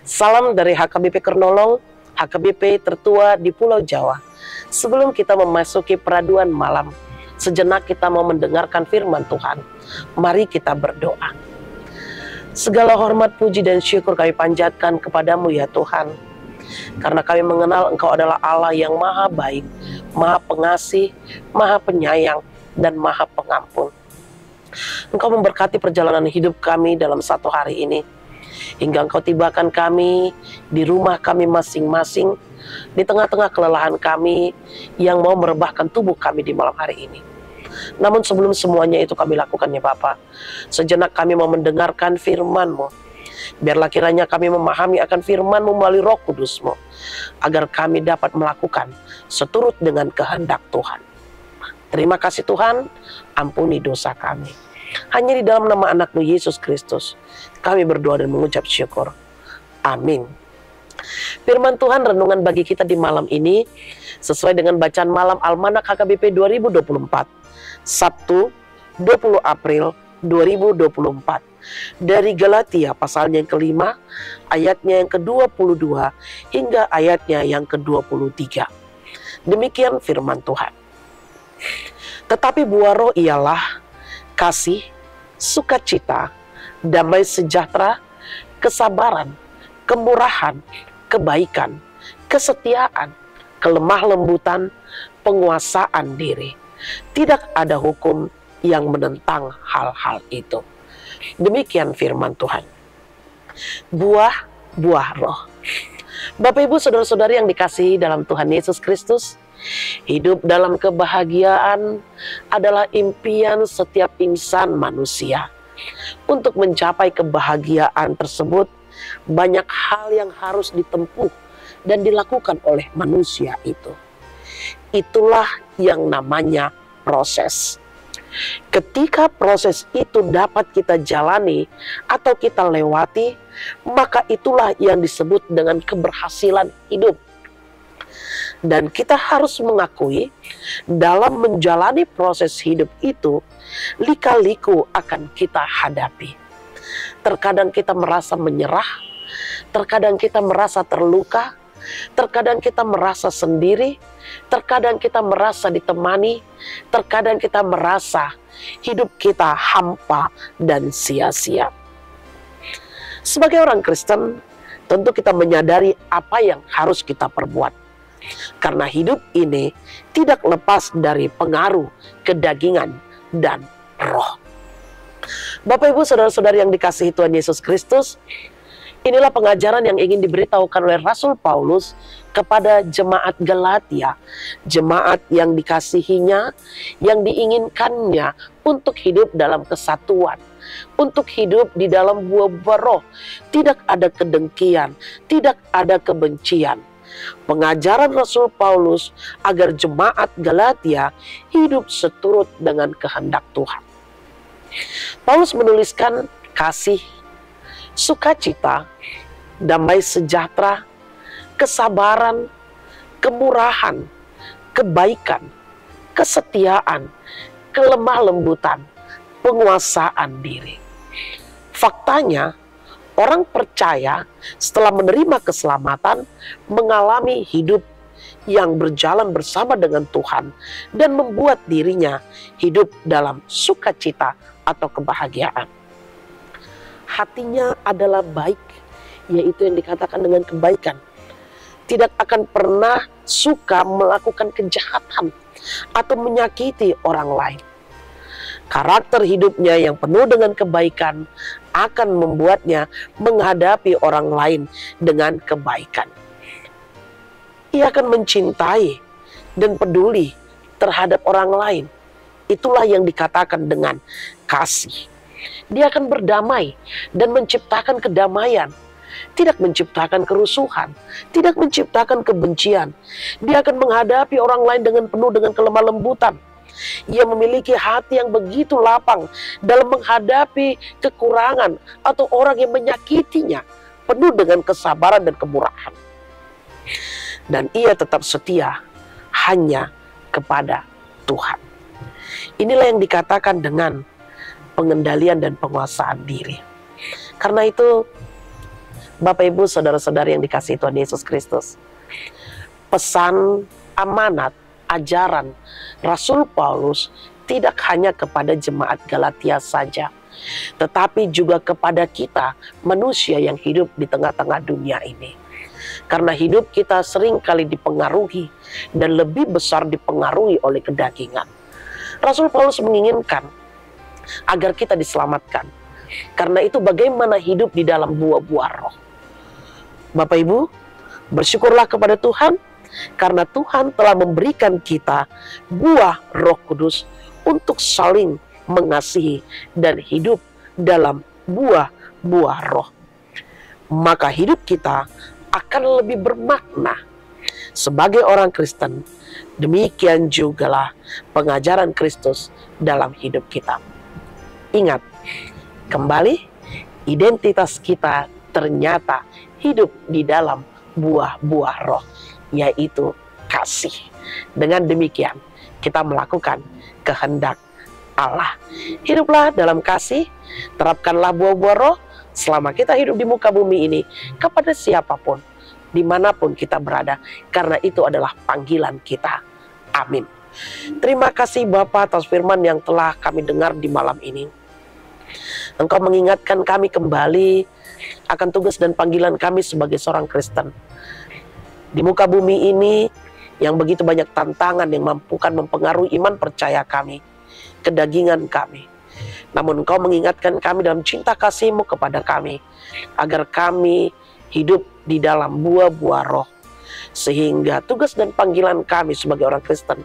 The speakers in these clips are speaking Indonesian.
Salam dari HKBP Kernolong, HKBP tertua di Pulau Jawa. Sebelum kita memasuki peraduan malam, sejenak kita mau mendengarkan firman Tuhan. Mari kita berdoa. Segala hormat, puji, dan syukur kami panjatkan kepadamu ya Tuhan. Karena kami mengenal Engkau adalah Allah yang maha baik, maha pengasih, maha penyayang, dan maha pengampun. Engkau memberkati perjalanan hidup kami dalam satu hari ini, hingga Engkau tibakan kami di rumah kami masing-masing, di tengah-tengah kelelahan kami yang mau merebahkan tubuh kami di malam hari ini. Namun sebelum semuanya itu kami lakukan ya Bapa, sejenak kami mau mendengarkan firman-Mu. Biarlah kiranya kami memahami akan firman-Mu melalui Roh Kudus-Mu, agar kami dapat melakukan seturut dengan kehendak Tuhan. Terima kasih Tuhan, ampuni dosa kami. Hanya di dalam nama anak-Mu Yesus Kristus kami berdoa dan mengucap syukur. Amin. Firman Tuhan renungan bagi kita di malam ini sesuai dengan bacaan malam Almanak HKBP 2024, Sabtu 20 April 2024. Dari Galatia pasalnya yang kelima, ayatnya yang ke-22 hingga ayatnya yang ke-23. Demikian firman Tuhan. Tetapi buah roh ialah kasih, sukacita, damai sejahtera, kesabaran, kemurahan, kebaikan, kesetiaan, kelemah lembutan, penguasaan diri. Tidak ada hukum yang menentang hal-hal itu. Demikian firman Tuhan. Buah roh. Bapak Ibu saudara-saudari yang dikasihi dalam Tuhan Yesus Kristus, hidup dalam kebahagiaan adalah impian setiap insan manusia. Untuk mencapai kebahagiaan tersebut, banyak hal yang harus ditempuh dan dilakukan oleh manusia itu. Itulah yang namanya proses. Ketika proses itu dapat kita jalani atau kita lewati, maka itulah yang disebut dengan keberhasilan hidup. Dan kita harus mengakui, dalam menjalani proses hidup itu, lika-liku akan kita hadapi. Terkadang kita merasa menyerah, terkadang kita merasa terluka, terkadang kita merasa sendiri, terkadang kita merasa ditemani, terkadang kita merasa hidup kita hampa dan sia-sia. Sebagai orang Kristen, tentu kita menyadari apa yang harus kita perbuat. Karena hidup ini tidak lepas dari pengaruh kedagingan dan roh. Bapak Ibu saudara-saudari yang dikasihi Tuhan Yesus Kristus, inilah pengajaran yang ingin diberitahukan oleh Rasul Paulus kepada jemaat Galatia, jemaat yang dikasihinya, yang diinginkannya untuk hidup dalam kesatuan, untuk hidup di dalam buah-buah roh. Tidak ada kedengkian, tidak ada kebencian. Pengajaran Rasul Paulus agar jemaat Galatia hidup seturut dengan kehendak Tuhan. Paulus menuliskan kasih, sukacita, damai sejahtera, kesabaran, kemurahan, kebaikan, kesetiaan, kelemah lembutan, penguasaan diri. Faktanya, orang percaya setelah menerima keselamatan mengalami hidup yang berjalan bersama dengan Tuhan dan membuat dirinya hidup dalam sukacita atau kebahagiaan. Hatinya adalah baik, yaitu yang dikatakan dengan kebaikan. Tidak akan pernah suka melakukan kejahatan atau menyakiti orang lain. Karakter hidupnya yang penuh dengan kebaikan akan membuatnya menghadapi orang lain dengan kebaikan. Ia akan mencintai dan peduli terhadap orang lain. Itulah yang dikatakan dengan kasih. Dia akan berdamai dan menciptakan kedamaian. Tidak menciptakan kerusuhan, tidak menciptakan kebencian. Dia akan menghadapi orang lain dengan penuh dengan kelemah lembutan. Ia memiliki hati yang begitu lapang dalam menghadapi kekurangan atau orang yang menyakitinya, penuh dengan kesabaran dan kemurahan. Dan ia tetap setia hanya kepada Tuhan. Inilah yang dikatakan dengan pengendalian dan penguasaan diri. Karena itu, Bapak Ibu saudara-saudari yang dikasihi Tuhan Yesus Kristus, pesan, amanat, ajaran Rasul Paulus tidak hanya kepada jemaat Galatia saja, tetapi juga kepada kita manusia yang hidup di tengah-tengah dunia ini. Karena hidup kita sering kali dipengaruhi dan lebih besar dipengaruhi oleh kedagingan. Rasul Paulus menginginkan agar kita diselamatkan. Karena itu bagaimana hidup di dalam buah-buah roh. Bapak Ibu, bersyukurlah kepada Tuhan karena Tuhan telah memberikan kita buah Roh Kudus untuk saling mengasihi dan hidup dalam buah-buah roh. Maka hidup kita akan lebih bermakna sebagai orang Kristen. Demikian jugalah pengajaran Kristus dalam hidup kita. Ingat, kembali identitas kita ternyata hidup di dalam buah-buah roh, yaitu kasih. Dengan demikian kita melakukan kehendak Allah. Hiduplah dalam kasih, terapkanlah buah-buah roh selama kita hidup di muka bumi ini kepada siapapun, dimanapun kita berada, karena itu adalah panggilan kita. Amin. Terima kasih Bapa atas firman yang telah kami dengar di malam ini. Engkau mengingatkan kami kembali akan tugas dan panggilan kami sebagai seorang Kristen. Di muka bumi ini yang begitu banyak tantangan yang mampukan mempengaruhi iman percaya kami, kedagingan kami. Namun Engkau mengingatkan kami dalam cinta kasih-Mu kepada kami, agar kami hidup di dalam buah-buah roh, sehingga tugas dan panggilan kami sebagai orang Kristen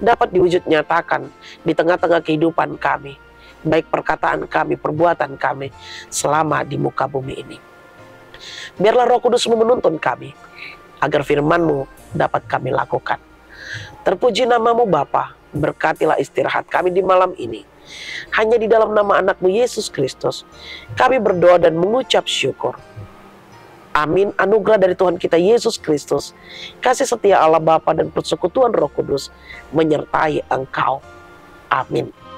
dapat diwujud nyatakan di tengah-tengah kehidupan kami, baik perkataan kami, perbuatan kami selama di muka bumi ini. Biarlah Roh Kudus-Mu menuntun kami agar firman-Mu dapat kami lakukan. Terpuji nama-Mu Bapa, berkatilah istirahat kami di malam ini. Hanya di dalam nama anak-Mu Yesus Kristus kami berdoa dan mengucap syukur. Amin. Anugerah dari Tuhan kita Yesus Kristus, kasih setia Allah Bapa dan persekutuan Roh Kudus menyertai engkau. Amin.